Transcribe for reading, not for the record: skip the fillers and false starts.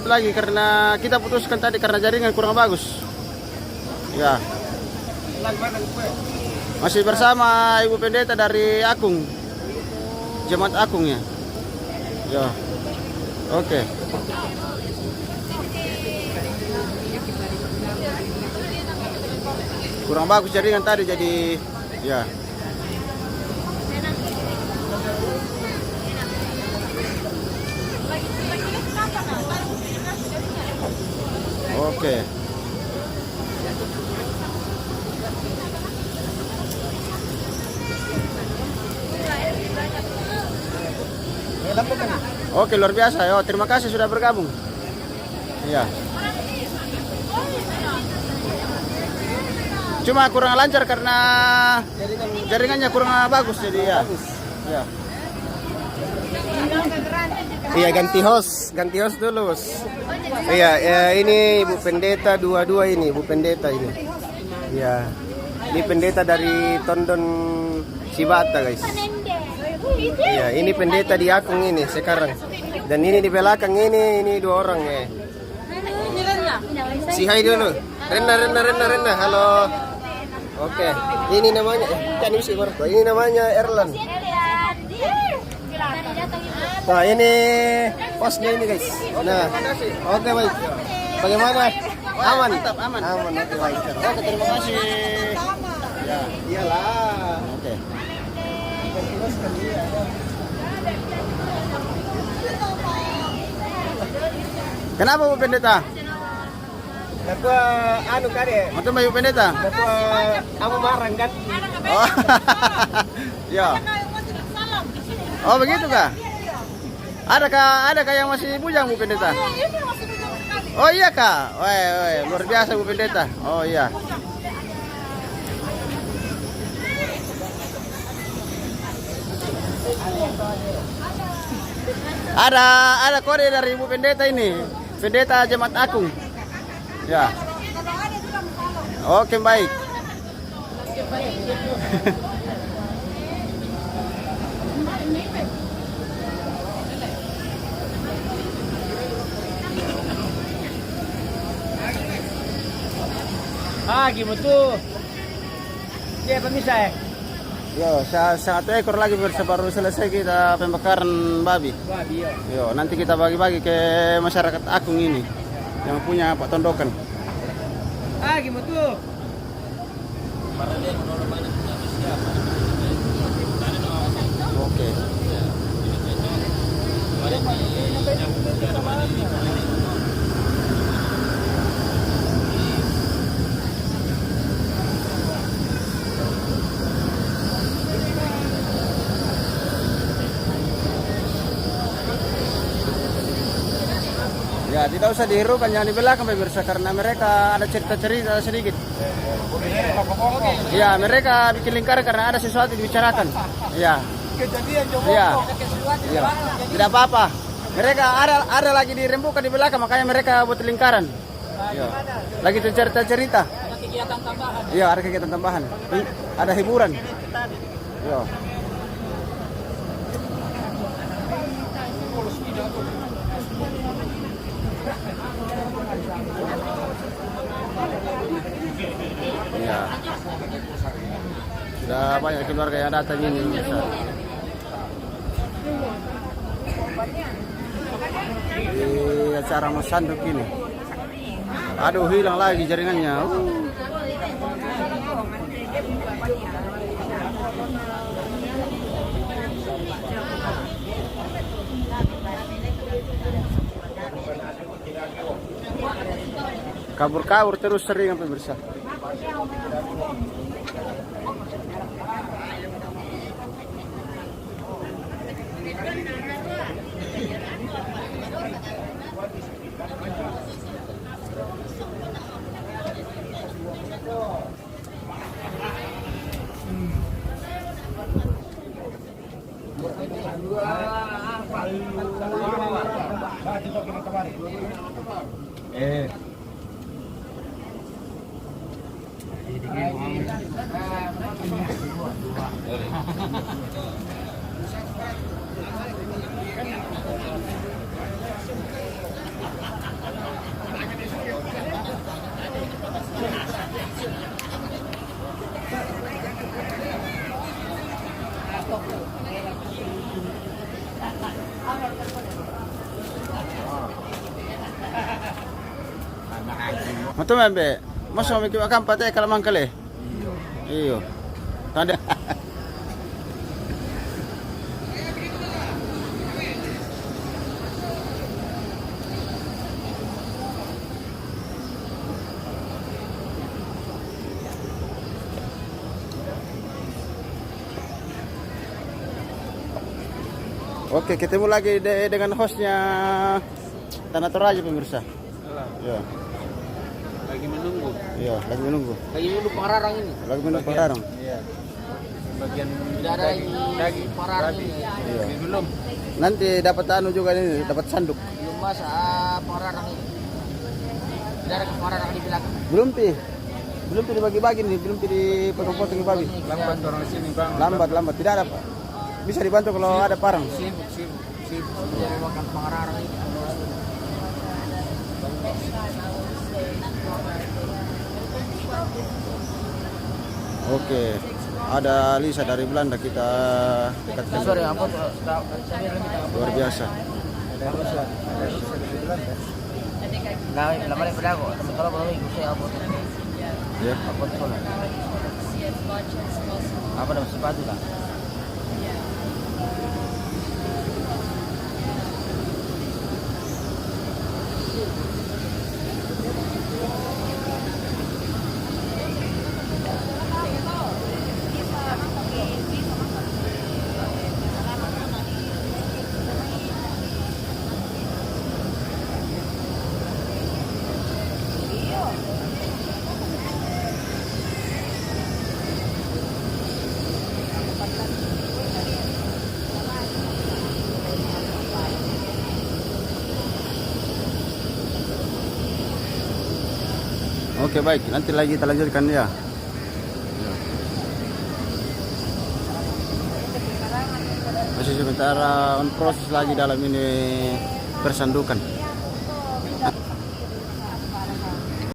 lagi karena kita putuskan tadi karena jaringan kurang bagus. Ya. Masih bersama Ibu Pendeta dari Akung. Jemaat Akung ya. Ya. Oke. Kurang bagus jaringan tadi jadi ya. Oke. Oke, luar biasa. Yo, terima kasih sudah bergabung. Iya. Cuma kurang lancar karena jaringannya kurang bagus jadi ya. Ya. Iya, ganti host dulu. Iya, ini Ibu Pendeta dua ini, Ibu Pendeta ini. Iya. Ini pendeta dari Tondon Sibata, guys. Iya, ini pendeta di Akung ini sekarang. Dan ini di belakang ini dua orang ya. Si hai dulu. Rena. Halo. Oke. Ini namanya ini namanya Erlan. Nah, ini posnya ini, guys. Nah, oke baik. Bagaimana? Aman. Aman. Oke, baik. Oke, terima kasih. Ya, iyalah. Oke. Kenapa Bu Pendeta? Dapat anu kade. Untuk Bu Pendeta? Dapat anu marang kan? Oh. Ya. Oh, begitu kah? Adakah yang masih bujang Bu Pendeta? Oh iya kah? Woi, luar biasa Bu Pendeta. Oh iya. Ada kode dari Ibu Pendeta ini. Pendeta Jemaat Akung. Ya. Oke, baik. Gimana tuh? Ya, pemirsa ya. Yo, satu ekor lagi baru selesai kita pembakaran babi. Ya. Yo, nanti kita bagi-bagi ke masyarakat Akung ini yang punya Pak Tondokan. Gimana tuh? Oke. Ya, tidak usah dihiraukan, jangan di belakang pemirsa karena mereka ada cerita-cerita sedikit. Ya, mereka bikin lingkaran karena ada sesuatu dibicarakan. Ya. Ya. Ya. Tidak apa-apa. Mereka ada lagi dirembukan di belakang, makanya mereka buat lingkaran. Ya. Lagi cerita-cerita. Ada kegiatan tambahan. Iya, ada kegiatan tambahan. Ada hiburan. Ya. Ya. Sudah banyak keluarga yang datang ini. Di acara Masanduk ini. Aduh, hilang lagi jaringannya. Kabur-kabur terus sering pemirsa. Mato membe. Masuk mikir akan patah kalau mangkale. Iyo. Tanda. Oke, ketemu lagi dengan hostnya Tanah Toraja pemirsa. Ya, Lagi menunggu. iya, lagi menunggu. Lagi menunggu pengarang ini. Lagi menunggu pengarang. Iya. Bagian daging pengarang ini. Iya. Belum. Nanti dapat anu juga ini, dapat sanduk. Belum mas pengarang ini. Tidak ada pengarang di belakang. Belum pi. Belum pi dibagi-bagi nih, belum pi dipotong-potong babi. Lambat orang sini bang. Lambat, tidak ada, Pak. Bisa dibantu kalau ada parang. Sibuk. Jadi makan pengarang ini. Oke. Ada Lisa dari Belanda kita dekatkan. Sorry, apa tuh? Luar biasa. Nah, lama ni pada ako. Kalau baru ikut saya apa tuh? Ya. Apa tuh? Apa nama sepatu lah? Oke, baik, nanti lagi kita lanjutkan ya. Masih sementara on proses lagi dalam ini persandukan.